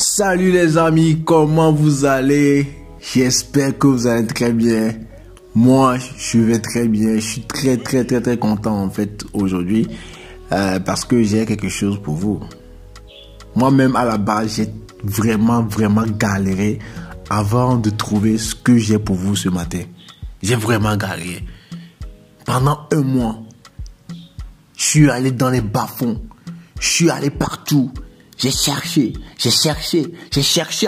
Salut les amis, comment vous allez? J'espère que vous allez très bien. Moi, je vais très bien. Je suis très content en fait aujourd'hui parce que j'ai quelque chose pour vous. Moi-même à la base, j'ai vraiment galéré avant de trouver ce que j'ai pour vous ce matin. J'ai vraiment galéré. Pendant un mois, je suis allé dans les bas-fonds. Je suis allé partout. J'ai cherché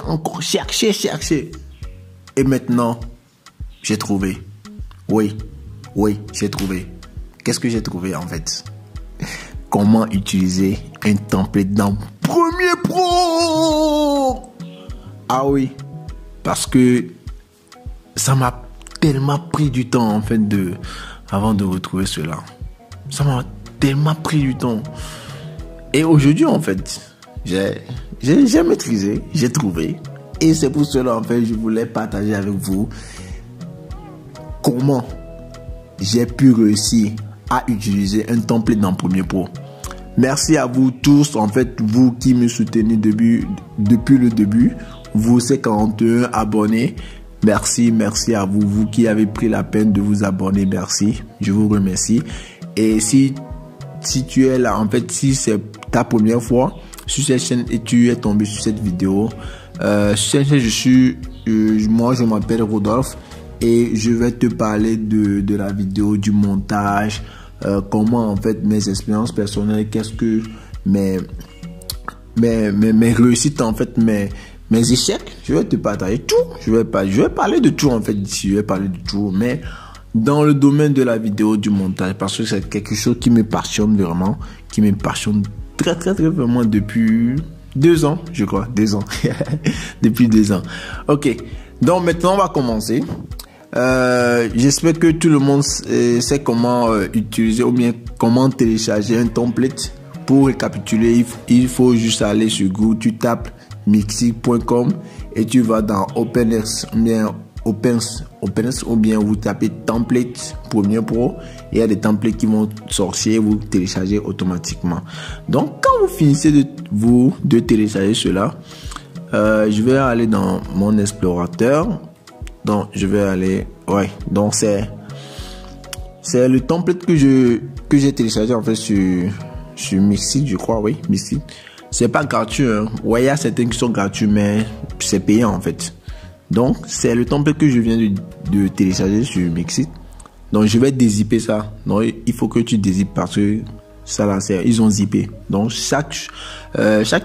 encore, cherché. Et maintenant, j'ai trouvé. Oui, j'ai trouvé. Qu'est-ce que j'ai trouvé en fait? Comment utiliser un template dans Premiere Pro? Ah oui, parce que ça m'a tellement pris du temps en fait avant de retrouver cela. Ça m'a tellement pris du temps. Et aujourd'hui en fait, j'ai maîtrisé, j'ai trouvé. Et c'est pour cela en fait, je voulais partager avec vous comment j'ai pu réussir à utiliser un template dans Premiere Pro. Merci à vous tous, en fait, vous qui me soutenez depuis le début, vous 51 abonnés. Merci à vous, vous qui avez pris la peine de vous abonner, merci, je vous remercie. Et si tu es là, en fait, si c'est ta première fois sur cette chaîne et tu es tombé sur cette vidéo, sur cette chaîne, moi je m'appelle Rodolphe et je vais te parler de la vidéo, du montage, comment en fait mes expériences personnelles, qu'est-ce que mes réussites en fait, mes échecs, je vais te partager tout. Je vais parler de tout en fait, je vais parler de tout, mais dans le domaine de la vidéo, du montage, parce que c'est quelque chose qui me passionne vraiment, qui me passionne très vraiment depuis 2 ans, je crois, 2 ans. Depuis 2 ans. Ok, donc maintenant on va commencer. J'espère que tout le monde sait comment utiliser ou bien comment télécharger un template. Pour récapituler, il faut juste aller sur Google, tu tapes mixi.com et tu vas dans OpenX ou bien vous tapez template Premiere Pro et il y a des templates qui vont sortir, vous télécharger automatiquement. Donc quand vous finissez de télécharger cela, je vais aller dans mon explorateur. Donc je vais aller, donc c'est le template que j'ai téléchargé en fait sur Mixit, je crois, oui, Mixit. C'est pas gratuit, hein. Ouais, il y a certains qui sont gratuits, mais c'est payant en fait. Donc c'est le template que je viens de télécharger sur Mixit. Donc je vais dézipper ça. Donc il faut que tu dézippes parce que ça là, ils ont zippé. Donc chaque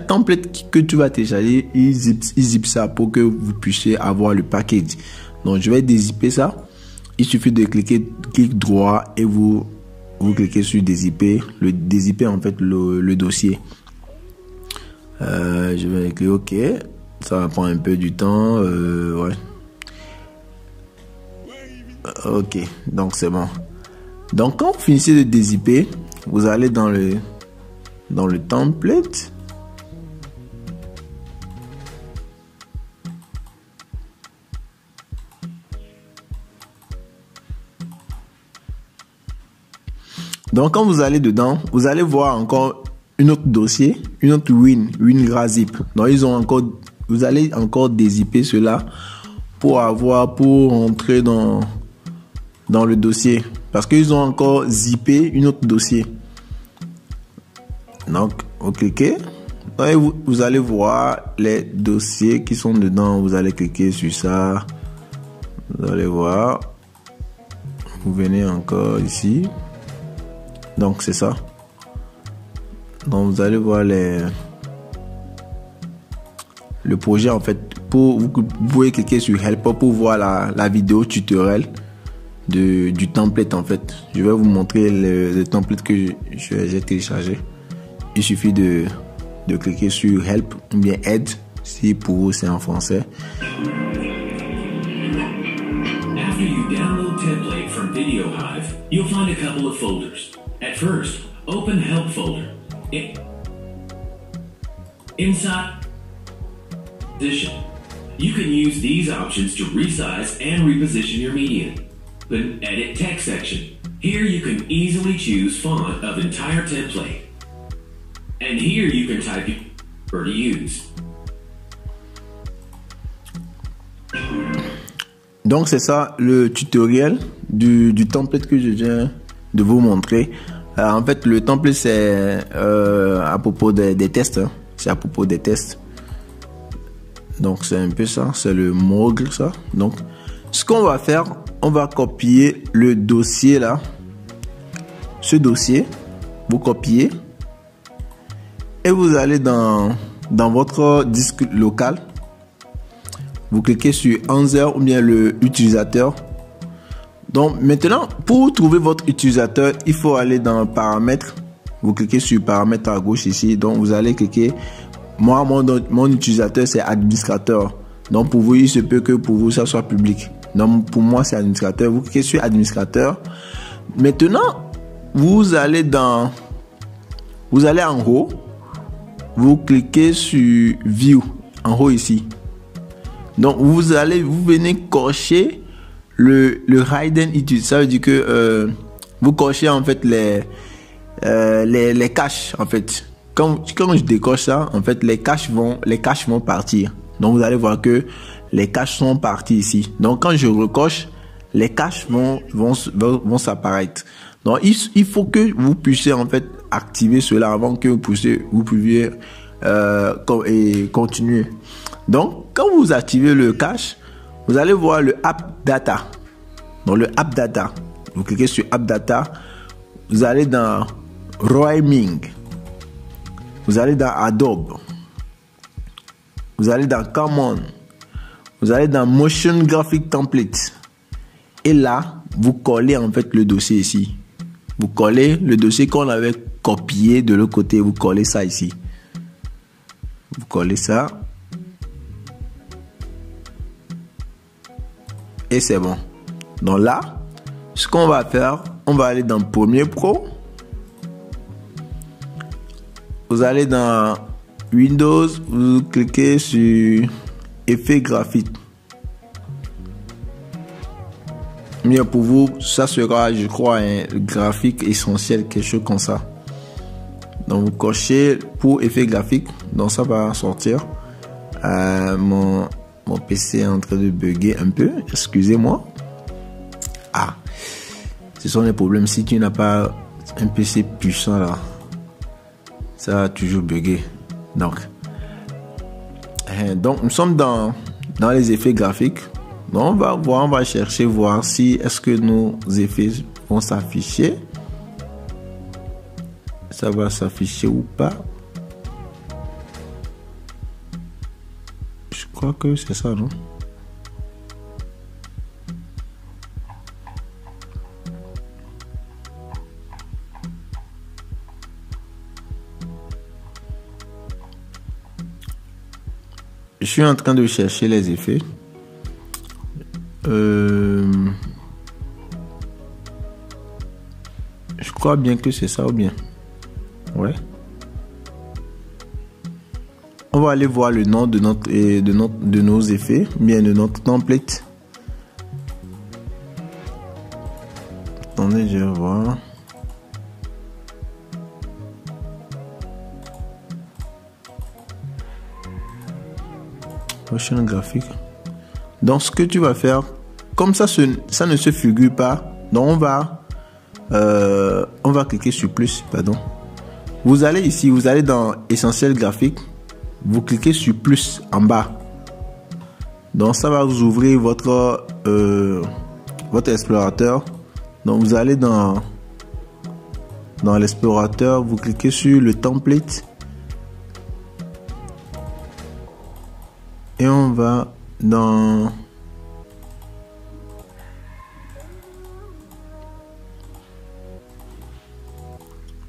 template que tu vas télécharger, ils zippent ça pour que vous puissiez avoir le package. Donc je vais dézipper ça. Il suffit de clic droit et vous cliquez sur dézipper. Le dézipper en fait le dossier. Je vais cliquer OK. Ça va prendre un peu du temps. Ouais. Ok, donc c'est bon. Donc quand vous finissez de dézipper, vous allez dans le template. Donc quand vous allez dedans, vous allez voir encore une autre dossier, une autre WinRAR-zip. Donc vous allez encore dézipper cela pour entrer dans le dossier parce qu'ils ont encore zippé une autre dossier. Donc vous cliquez et vous allez voir les dossiers qui sont dedans. Vous allez cliquer sur ça, vous allez voir, vous venez encore ici. Donc c'est ça. Donc vous allez voir le projet en fait. Vous pouvez cliquer sur Help pour voir la vidéo tutoriel du template en fait. Je vais vous montrer le template que j'ai téléchargé. Il suffit de cliquer sur Help ou bien Aide si pour vous c'est en français. After you download template from VideoHive, you'll find a couple of folders. At first, open Help folder. Inside position, you can use these options to resize and reposition your media. Then edit text section. Here you can easily choose font of entire template. And here you can type your to use. Donc c'est ça le tutoriel du template que je viens de vous montrer. En fait, le template c'est à propos des tests. Hein. C'est à propos des tests. Donc c'est un peu ça, c'est le Mogl ça. Donc ce qu'on va faire, on va copier le dossier là. Ce dossier, vous copiez et vous allez dans votre disque local. Vous cliquez sur Answer ou bien le utilisateur. Donc maintenant, pour trouver votre utilisateur, il faut aller dans paramètres. Vous cliquez sur paramètres à gauche ici. Donc vous allez cliquer. Moi, mon utilisateur c'est administrateur. Donc pour vous, il se peut que pour vous ça soit public. Donc pour moi c'est administrateur. Vous cliquez sur administrateur. Maintenant, vous allez en haut. Vous cliquez sur View en haut ici. Donc vous venez cocher le hidden util. Ça veut dire que vous cochez en fait les caches en fait. Quand je décoche ça, en fait les caches vont partir. Donc vous allez voir que les caches sont parties ici. Donc quand je recoche, les caches vont s'apparaître. Donc il faut que vous puissiez en fait activer cela avant que vous puissiez continuer. Donc quand vous activez le cache, vous allez voir le App Data. Dans le App Data, vous cliquez sur App Data, vous allez dans Rhyming, vous allez dans Adobe, vous allez dans Common, vous allez dans Motion Graphic Template. Et là, vous collez en fait le dossier ici. Vous collez le dossier qu'on avait copié de l'autre côté. Vous collez ça ici. Vous collez ça. Et c'est bon. Donc là, ce qu'on va faire, on va aller dans Premiere Pro. Vous allez dans Windows, vous cliquez sur Effets graphiques. Mais pour vous, ça sera, je crois, un graphique essentiel, quelque chose comme ça. Donc vous cochez pour effet graphique, donc ça va sortir. Mon PC est en train de bugger un peu, excusez-moi. Ah, ce sont les problèmes si tu n'as pas un PC puissant là, ça va toujours bugger. Donc nous sommes dans les effets graphiques. Donc on va chercher voir si est-ce que nos effets vont s'afficher. Ça va s'afficher ou pas. Je crois que c'est ça, non? Je suis en train de chercher les effets. Je crois bien que c'est ça ou bien. Ouais. On va aller voir le nom de nos effets, bien de notre template. Attendez, je vais voir. Motion graphique. Donc ce que tu vas faire, comme ça ne se figure pas, donc on va cliquer sur plus, pardon. Vous allez ici, vous allez dans essentiel graphique, vous cliquez sur plus en bas. Donc ça va vous ouvrir votre explorateur. Donc vous allez dans l'explorateur, vous cliquez sur le template et on va dans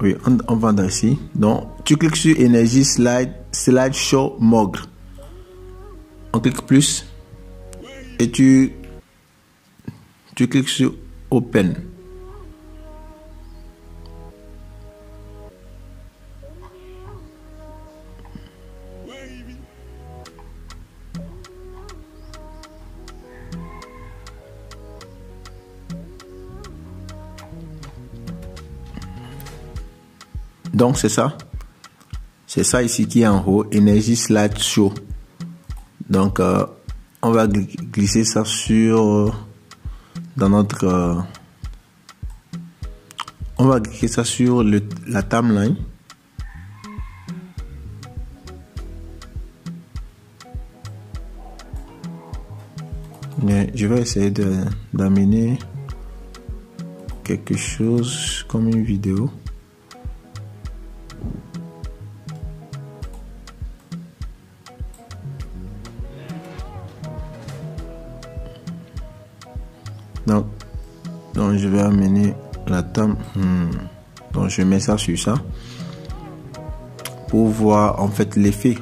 oui, on va dans ici. Donc tu cliques sur Energy Slideshow Mogl. On clique plus et tu cliques sur Open. Donc c'est ça ici qui est en haut, Energy Slideshow. Donc on va glisser ça sur dans notre on va cliquer ça sur la timeline. Mais je vais essayer d'amener quelque chose comme une vidéo. Donc je vais amener la table. Donc je mets ça sur ça pour voir en fait l'effet.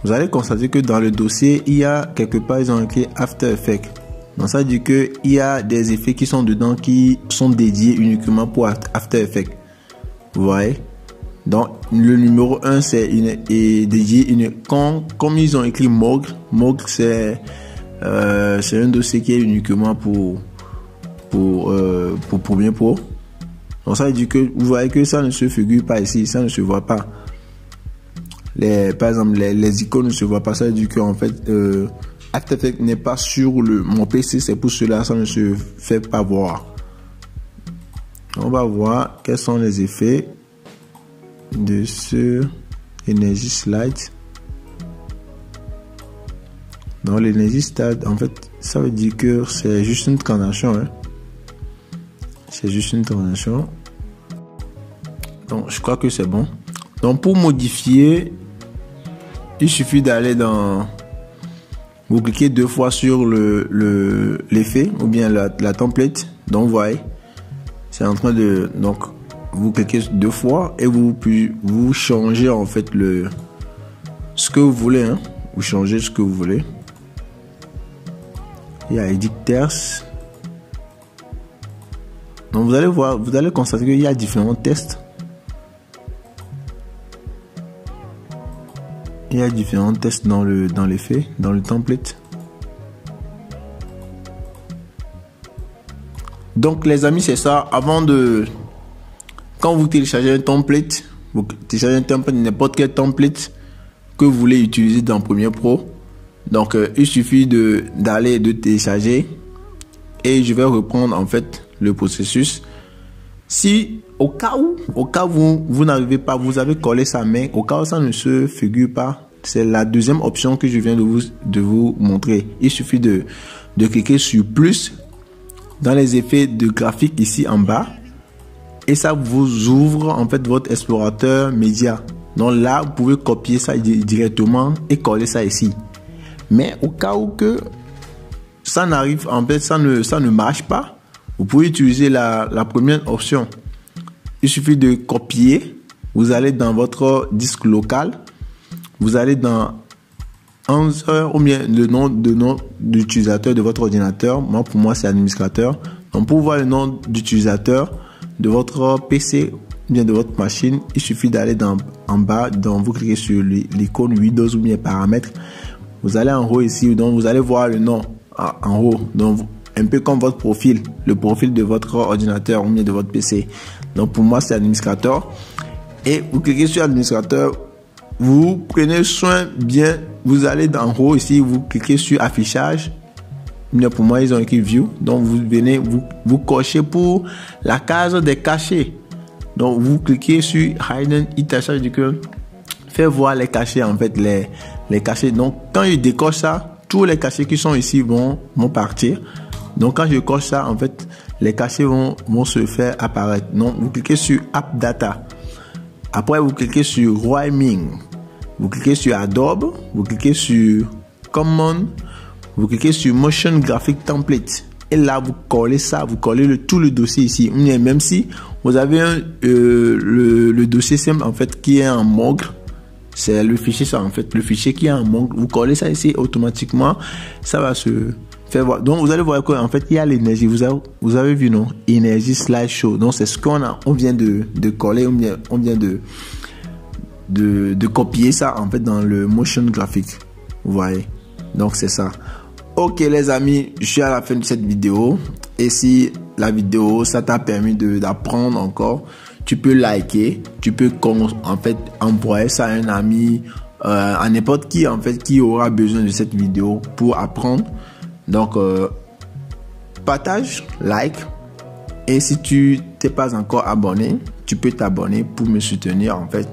Vous allez constater que dans le dossier, il y a quelque part, ils ont écrit After Effects. Donc ça dit que il y a des effets qui sont dedans qui sont dédiés uniquement pour After Effects. Vous voyez? Donc le numéro 1 c'est dédié comme ils ont écrit Mogg. Mogg c'est un dossier qui est uniquement pour Premiere Pro. Donc ça dit que vous voyez que ça ne se figure pas ici, ça ne se voit pas. Par exemple les icônes ne se voient pas, ça dit que en fait After Effects n'est pas sur mon PC, c'est pour cela ça ne se fait pas voir. On va voir quels sont les effets de ce Energy Slide. Donc l'Energy Slide en fait ça veut dire que c'est juste une transaction, hein. C'est juste une transaction. Donc je crois que c'est bon. Donc pour modifier, il suffit d'aller dans, vous cliquez 2 fois sur l'effet ou bien la template. Donc vous voyez, c'est en train de, donc vous cliquez 2 fois et vous changez en fait ce que vous voulez, hein. Vous changez ce que vous voulez. Il y a Edit Text. Donc vous allez voir, vous allez constater qu'il y a différents tests. Il y a différents tests dans l'effet, dans le template. Donc les amis, c'est ça. Quand vous téléchargez un template, n'importe quel template que vous voulez utiliser dans Premiere Pro. Donc il suffit de télécharger et je vais reprendre en fait le processus. Si au cas où vous n'arrivez pas, vous avez collé ça, mais au cas où ça ne se figure pas, c'est la deuxième option que je viens de vous montrer. Il suffit de cliquer sur plus dans les effets de graphique ici en bas et ça vous ouvre en fait votre explorateur média. Donc là vous pouvez copier ça directement et coller ça ici. Mais au cas où que ça n'arrive, en fait ça ne marche pas, vous pouvez utiliser la première option. Il suffit de copier. Vous allez dans votre disque local. Vous allez dans 11 heures ou bien le nom d'utilisateur de votre ordinateur. Moi, pour moi, c'est administrateur. Donc, pour voir le nom d'utilisateur de votre PC ou bien de votre machine, il suffit d'aller en bas. Donc, vous cliquez sur l'icône Windows ou bien paramètres. Vous allez en haut ici. Donc, vous allez voir le nom en haut. Donc, un peu comme votre profil, le profil de votre ordinateur ou bien de votre PC. Donc pour moi c'est administrateur et vous cliquez sur administrateur, vous prenez soin bien, vous allez en haut ici, vous cliquez sur affichage. Mais pour moi ils ont écrit view, donc vous venez vous cochez pour la case des cachets. Donc vous cliquez sur hidden itacha, ça veut dire que fait voir les cachets en fait, les cachets. Donc quand je décoche ça, tous les cachets qui sont ici vont partir. Donc quand je coche ça, en fait, les cachets vont se faire apparaître. Donc vous cliquez sur App Data. Après vous cliquez sur Rhyming. Vous cliquez sur Adobe. Vous cliquez sur Common. Vous cliquez sur Motion Graphic Template. Et là vous collez ça, vous collez tout le dossier ici. Même si vous avez le dossier simple en fait qui est en Mogg. C'est le fichier ça en fait, le fichier qui est en Mogg. Vous collez ça ici automatiquement. Ça va se faire voir. Donc vous allez voir qu'en fait il y a l'énergie. Vous avez vu non? Energy Slideshow. Donc c'est ce on vient de coller, on vient de copier ça en fait dans le motion graphique. Vous voyez? Donc c'est ça. Ok les amis, je suis à la fin de cette vidéo. Et si la vidéo ça t'a permis d'apprendre encore, tu peux liker, tu peux en fait envoyer ça à un ami, à n'importe qui en fait qui aura besoin de cette vidéo pour apprendre. Donc partage, like, et si tu t'es pas encore abonné, tu peux t'abonner pour me soutenir en fait.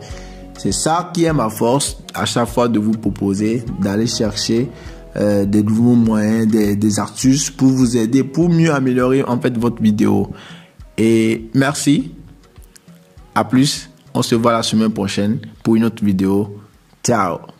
C'est ça qui est ma force à chaque fois, de vous proposer d'aller chercher des nouveaux moyens, des astuces pour vous aider, pour mieux améliorer en fait votre vidéo. Et merci, à plus, on se voit la semaine prochaine pour une autre vidéo. Ciao.